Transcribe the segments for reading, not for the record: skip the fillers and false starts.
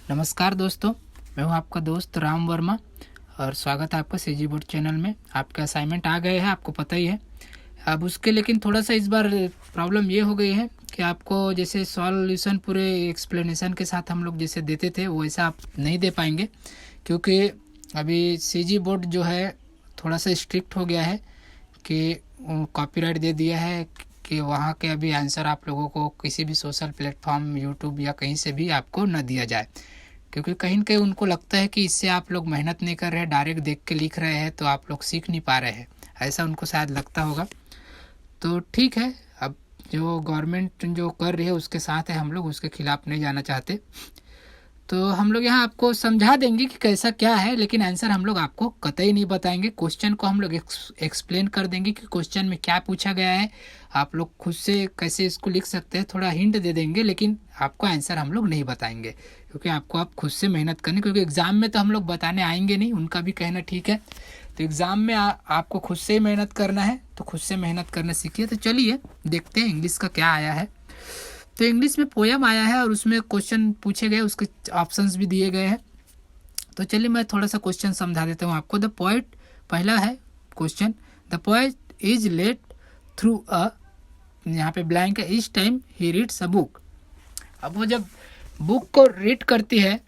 नमस्कार दोस्तों, मैं हूं आपका दोस्त राम वर्मा और स्वागत है आपका सीजी बोर्ड चैनल में। आपके असाइनमेंट आ गए हैं, आपको पता ही है। अब उसके लेकिन थोड़ा सा इस बार प्रॉब्लम ये हो गई है कि आपको जैसे सॉल्यूशन पूरे एक्सप्लेनेशन के साथ हम लोग जैसे देते थे वैसा आप नहीं दे पाएंगे, क्योंकि अभी सीजी बोर्ड जो है थोड़ा सा स्ट्रिक्ट हो गया है कि कॉपीराइट दे दिया है कि वहाँ के अभी आंसर आप लोगों को किसी भी सोशल प्लेटफॉर्म यूट्यूब या कहीं से भी आपको न दिया जाए, क्योंकि कहीं न कहीं उनको लगता है कि इससे आप लोग मेहनत नहीं कर रहे हैं, डायरेक्ट देख के लिख रहे हैं तो आप लोग सीख नहीं पा रहे हैं, ऐसा उनको शायद लगता होगा। तो ठीक है, अब जो गवर्नमेंट जो कर रही है उसके साथ है, हम लोग उसके खिलाफ नहीं जाना चाहते। तो हम लोग यहाँ आपको समझा देंगे कि कैसा क्या है, लेकिन आंसर हम लोग आपको कतई नहीं बताएंगे। क्वेश्चन को हम लोग एक्सप्लेन कर देंगे कि क्वेश्चन में क्या पूछा गया है, आप लोग खुद से कैसे इसको लिख सकते हैं, थोड़ा हिंट दे देंगे, लेकिन आपको आंसर हम लोग नहीं बताएंगे, क्योंकि आपको आप खुद से मेहनत करनी, क्योंकि एग्ज़ाम में तो हम लोग बताने आएंगे नहीं, उनका भी कहना ठीक है। तो एग्ज़ाम में आपको खुद से ही मेहनत करना है, तो खुद से मेहनत करना सीखिए। तो चलिए देखते हैं इंग्लिश का क्या आया है। तो इंग्लिश में पोयम आया है और उसमें क्वेश्चन पूछे गए, उसके ऑप्शंस भी दिए गए हैं। तो चलिए मैं थोड़ा सा क्वेश्चन समझा देता हूँ आपको। द पोएट, पहला है question, the poet is led through a, यहाँ पे ब्लैंक है, each time he reads a book. अब वो जब बुक को रीड करती है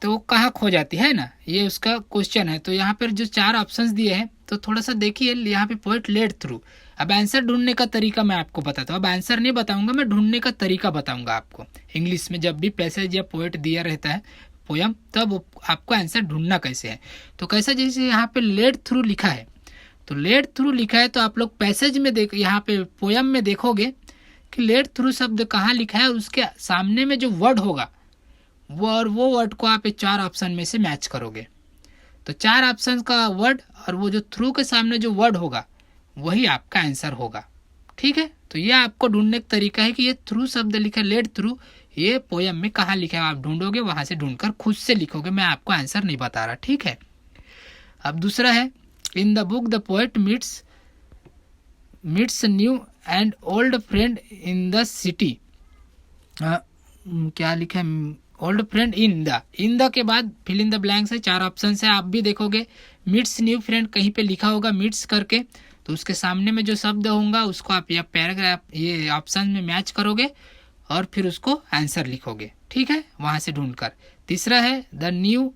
तो वो कहाँ खो जाती है ना, ये उसका क्वेश्चन है। तो यहाँ पर जो चार ऑप्शंस दिए हैं तो थोड़ा सा देखिए, यहाँ पे पोएट लेट थ्रू। अब आंसर ढूंढने का तरीका मैं आपको बताता हूँ। अब आंसर नहीं बताऊंगा, मैं ढूंढने का तरीका बताऊंगा आपको। इंग्लिश में जब भी पैसेज या पोएट दिया रहता है पोयम, तब आपको आंसर ढूंढना कैसे है। तो कैसा, जैसे यहाँ पे लेट थ्रू लिखा है, तो लेट थ्रू लिखा है तो आप लोग पैसेज में देख, यहाँ पे पोयम में देखोगे कि लेट थ्रू शब्द कहाँ लिखा है, उसके सामने में जो वर्ड होगा वो, और वो वर्ड को आप चार ऑप्शन में से मैच करोगे। तो चार ऑप्शन का वर्ड और वो जो थ्रू के सामने जो वर्ड होगा वही आपका आंसर होगा। ठीक है, तो ये आपको ढूंढने का तरीका है कि ये थ्रू शब्द लिखा है, लेट थ्रू, ये पोयम में कहाँ लिखा है, आप ढूंढोगे, वहां से ढूंढकर खुद से लिखोगे, मैं आपको आंसर नहीं बता रहा। ठीक है, अब दूसरा है, in the book the poet meets new and old friend in the city. क्या लिखा है, ओल्ड फ्रेंड इन द के बाद फिल इन द ब्लैंक्स है, चार ऑप्शन है, आप भी देखोगे। मीट्स न्यू फ्रेंड कहीं पे लिखा होगा मीट्स करके, तो उसके सामने में जो शब्द होगा उसको आप या पैराग्राफ ये ऑप्शन में मैच करोगे और फिर उसको आंसर लिखोगे। ठीक है, वहां से ढूंढकर। तीसरा है, the new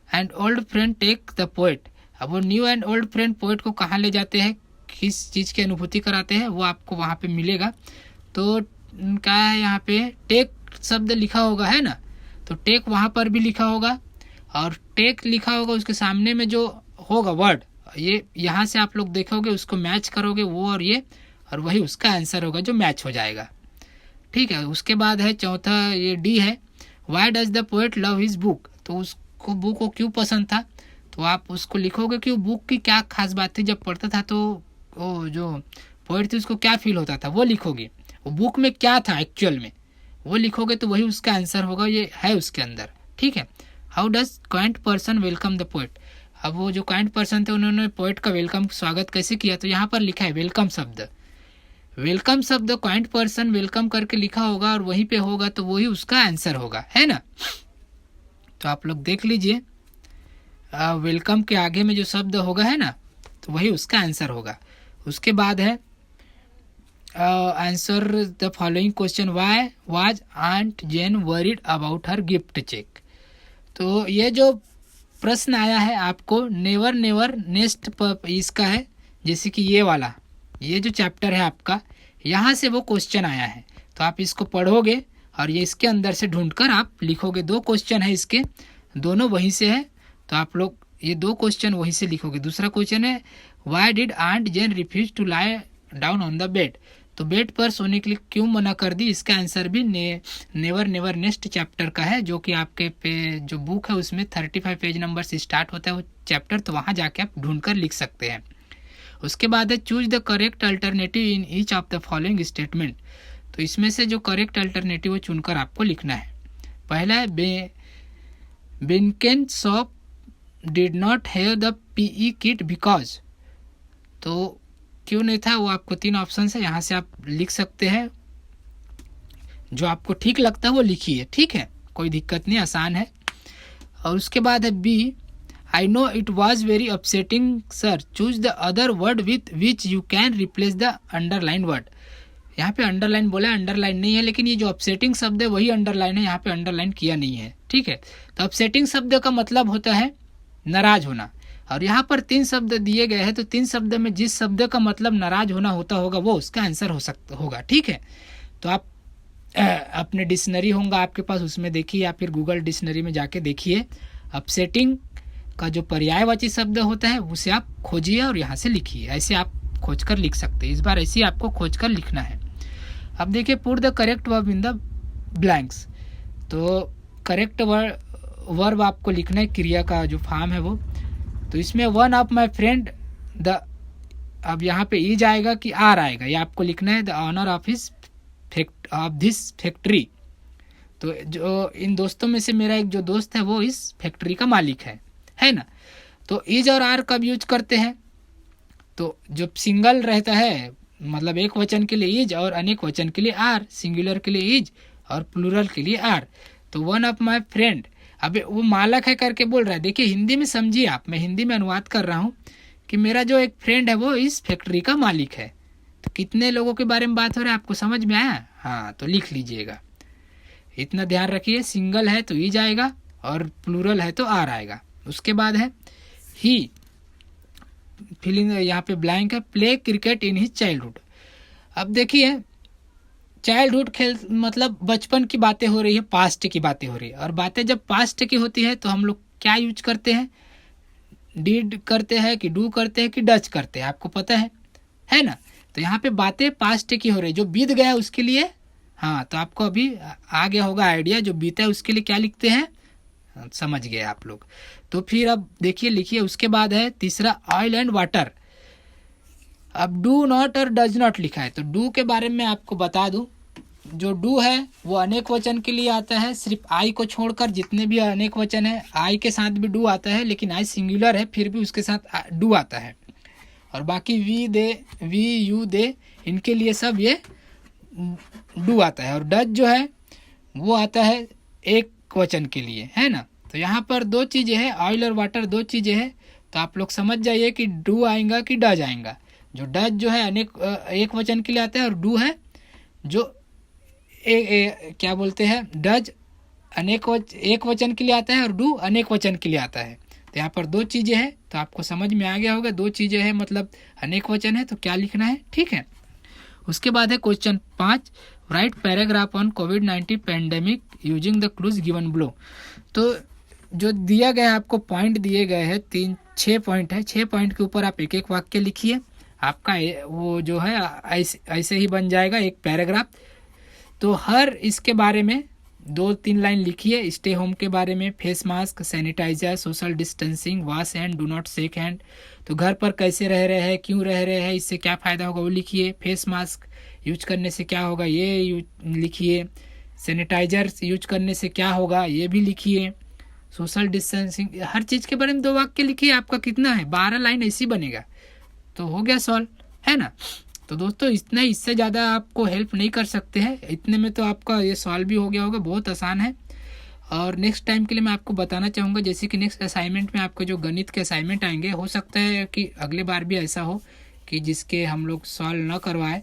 and old friend take the poet. अब वो new and old friend poet को कहाँ ले जाते हैं, किस चीज़ की अनुभूति कराते हैं, वो आपको वहाँ पे मिलेगा। तो क्या है, यहाँ पे टेक शब्द लिखा होगा है ना, तो टेक वहाँ पर भी लिखा होगा और टेक लिखा होगा, उसके सामने में जो होगा वर्ड, ये यहाँ से आप लोग देखोगे, उसको मैच करोगे वो और ये, और वही उसका आंसर होगा जो मैच हो जाएगा। ठीक है, उसके बाद है चौथा, ये डी है, why does the poet love his book. तो उसको बुक को क्यों पसंद था, तो आप उसको लिखोगे कि वो बुक की क्या खास बात थी, जब पढ़ता था तो वो जो पोएट थी उसको क्या फील होता था वो लिखोगे, वो बुक में क्या था एक्चुअल में वो लिखोगे, तो वही उसका आंसर होगा, ये है उसके अंदर। ठीक है, how does kind person welcome the poet. अब वो जो काइंड पर्सन थे उन्होंने पोएट का वेलकम, स्वागत कैसे किया, तो यहाँ पर लिखा है वेलकम शब्द, वेलकम शब्द काइंड पर्सन वेलकम करके लिखा होगा और वहीं पे होगा, तो वही उसका आंसर होगा, है ना। तो आप लोग देख लीजिए, वेलकम के आगे में जो शब्द होगा है ना, तो वही उसका आंसर होगा। उसके बाद है answer the following question, why was aunt Jane worried about her gift cheque. तो ये जो प्रश्न आया है आपको नेवर नेवर नेक्स्ट इसका है, जैसे कि ये वाला, ये जो चैप्टर है आपका, यहाँ से वो क्वेश्चन आया है, तो आप इसको पढ़ोगे और ये इसके अंदर से ढूंढकर आप लिखोगे। दो क्वेश्चन है इसके, दोनों वहीं से है, तो आप लोग ये दो क्वेश्चन वहीं से लिखोगे। दूसरा क्वेश्चन है, why did aunt Jane refuse to lie down on the bed. तो बेड पर सोने के लिए क्यों मना कर दी, इसका आंसर भी नेवर नेवर नेक्स्ट चैप्टर का है, जो कि आपके जो बुक है उसमें 35 पेज नंबर से स्टार्ट होता है वो चैप्टर, तो वहाँ जाके आप ढूंढकर लिख सकते हैं। उसके बाद है, choose the correct alternative in each of the following statement. तो इसमें से जो करेक्ट अल्टरनेटिव वो चुनकर आपको लिखना है। पहला है, Benken shop did not have the PE kit because. तो क्यों नहीं था, वो आपको तीन ऑप्शन है, यहाँ से आप लिख सकते हैं, जो आपको ठीक लगता है वो लिखिए। ठीक है, कोई दिक्कत नहीं, आसान है। और उसके बाद है B, I know it was very upsetting sir, choose the other word with which you can replace the underline word. यहाँ पे अंडरलाइन बोला, अंडरलाइन नहीं है, लेकिन ये जो अपसेटिंग शब्द है वही अंडरलाइन है, यहाँ पे अंडरलाइन किया नहीं है, ठीक है। तो अपसेटिंग शब्द का मतलब होता है नाराज होना, और यहाँ पर 3 शब्द दिए गए हैं, तो 3 शब्द में जिस शब्द का मतलब नाराज होना होता होगा वो उसका आंसर होगा, ठीक है। तो आप अपने डिक्शनरी होगा आपके पास, उसमें देखिए, या फिर गूगल डिक्शनरी में जाके देखिए, अपसेटिंग का जो पर्यायवाची शब्द होता है उसे आप खोजिए और यहाँ से लिखिए। ऐसे आप खोजकर लिख सकते हैं, इस बार ऐसे ही आपको खोजकर लिखना है। अब देखिए, put the correct verb in the blanks. तो करेक्ट वर्ब आपको लिखना है, क्रिया का जो फॉर्म है वो। तो इसमें one of my friend the, अब यहाँ पे ई जाएगा कि आर आएगा, ये आपको लिखना है, the owner of this factory. तो जो इन दोस्तों में से मेरा एक जो दोस्त है वो इस फैक्ट्री का मालिक है ना। तो इज और आर कब यूज करते हैं, तो जब सिंगल रहता है, मतलब एक वचन के लिए इज और अनेक वचन के लिए आर, सिंगुलर के लिए इज और प्लूरल के लिए आर। तो वन ऑफ माई फ्रेंड, अब वो मालक है करके बोल रहा है। देखिए हिंदी में समझिए आप, मैं हिंदी में अनुवाद कर रहा हूँ कि मेरा जो एक फ्रेंड है वो इस फैक्ट्री का मालिक है। तो कितने लोगों के बारे में बात हो रहा है, आपको समझ में आया? हाँ, तो लिख लीजिएगा, इतना ध्यान रखिए। सिंगल है तो ई जाएगा और प्लूरल है तो आर आएगा। उसके बाद है ही, फिलिंग यहाँ पे ब्लैंक है, play cricket in his childhood. अब देखिए, चाइल्डहुड खेल मतलब बचपन की बातें हो रही है, पास्ट की बातें हो रही है, और बातें जब पास्ट की होती है तो हम लोग क्या यूज करते हैं, डिड करते हैं कि डू करते हैं कि डज करते हैं, आपको पता है ना। तो यहाँ पे बातें पास्ट की हो रही है, जो बीत गया उसके लिए, हाँ, तो आपको अभी आ गया होगा आइडिया, जो बीता है उसके लिए क्या लिखते हैं, समझ गए आप लोग। तो फिर अब देखिए, लिखिए। उसके बाद है तीसरा, ऑयल एंड वाटर। अब डू नॉट और डज नॉट लिखा है, तो डू के बारे में आपको बता दूं, जो डू है वो अनेक वचन के लिए आता है, सिर्फ आई को छोड़कर जितने भी अनेक वचन है, आई के साथ भी डू आता है, लेकिन आई सिंगुलर है फिर भी उसके साथ डू आता है। और बाकी वी, दे, वी, यू, दे, इनके लिए सब ये डू आता है। और डज जो है वो आता है एक वचन के लिए, है ना। तो यहाँ पर 2 चीज़ें हैं, ऑयल और वाटर 2 चीज़ें हैं। तो आप लोग समझ जाइए कि डू आएगा कि डज आएगा। जो डज जो है एक वचन के लिए आता है, और डू है जो क्या बोलते हैं, डज एक वचन के लिए आता है और डू अनेक वचन के लिए आता है। तो यहाँ पर 2 चीज़ें हैं, तो आपको समझ में आ गया होगा, 2 चीज़ें हैं मतलब अनेक वचन है तो क्या लिखना है, ठीक है। उसके बाद है question 5, right paragraph on covid pandemic using the clues given below. तो जो दिया गया है आपको, पॉइंट दिए गए हैं 6 पॉइंट है, 6 पॉइंट के ऊपर आप एक वाक्य लिखिए। आपका वो जो है ऐसे ही बन जाएगा एक पैराग्राफ। तो हर इसके बारे में 2-3 लाइन लिखिए। स्टे होम के बारे में, face mask, sanitiser, social distancing, wash hand, do not shake hand. तो घर पर कैसे रह रहे हैं, क्यों रह रहे हैं, इससे क्या फ़ायदा होगा वो लिखिए। फेस मास्क यूज करने से क्या होगा ये लिखिए। सैनिटाइजर यूज करने से क्या होगा ये भी लिखिए। सोशल डिस्टेंसिंग, हर चीज़ के बारे में 2 वाक्य लिखिए। आपका कितना है, 12 लाइन ऐसी बनेगा, तो हो गया सॉल्व, है ना। तो दोस्तों इतना, इससे ज़्यादा आपको हेल्प नहीं कर सकते हैं, इतने में तो आपका ये सॉल्व भी हो गया होगा, बहुत आसान है। और नेक्स्ट टाइम के लिए मैं आपको बताना चाहूँगा, जैसे कि नेक्स्ट असाइनमेंट में आपको जो गणित के असाइनमेंट आएंगे, हो सकता है कि अगले बार भी ऐसा हो कि जिसके हम लोग सॉल्व न करवाएं।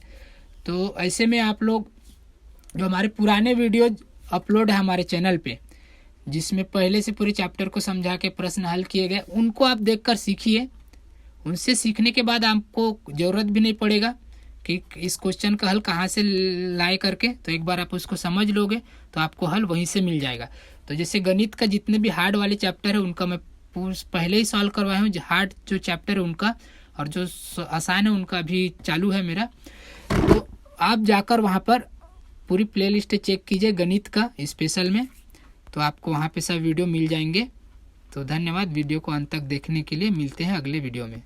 तो ऐसे में आप लोग जो हमारे पुराने वीडियो अपलोड है हमारे चैनल पे, जिसमें पहले से पूरे चैप्टर को समझा के प्रश्न हल किए गए, उनको आप देखकर सीखिए। उनसे सीखने के बाद आपको ज़रूरत भी नहीं पड़ेगा कि इस क्वेश्चन का हल कहाँ से लाए करके, तो एक बार आप उसको समझ लोगे तो आपको हल वहीं से मिल जाएगा। तो जैसे गणित का जितने भी हार्ड वाले चैप्टर है उनका मैं पहले ही सॉल्व करवाया हूँ, हार्ड जो चैप्टर है उनका, और जो आसान है उनका भी चालू है मेरा। तो आप जाकर वहाँ पर पूरी प्लेलिस्ट चेक कीजिए गणित का स्पेशल में, तो आपको वहाँ पे सब वीडियो मिल जाएंगे। तो धन्यवाद वीडियो को अंत तक देखने के लिए, मिलते हैं अगले वीडियो में।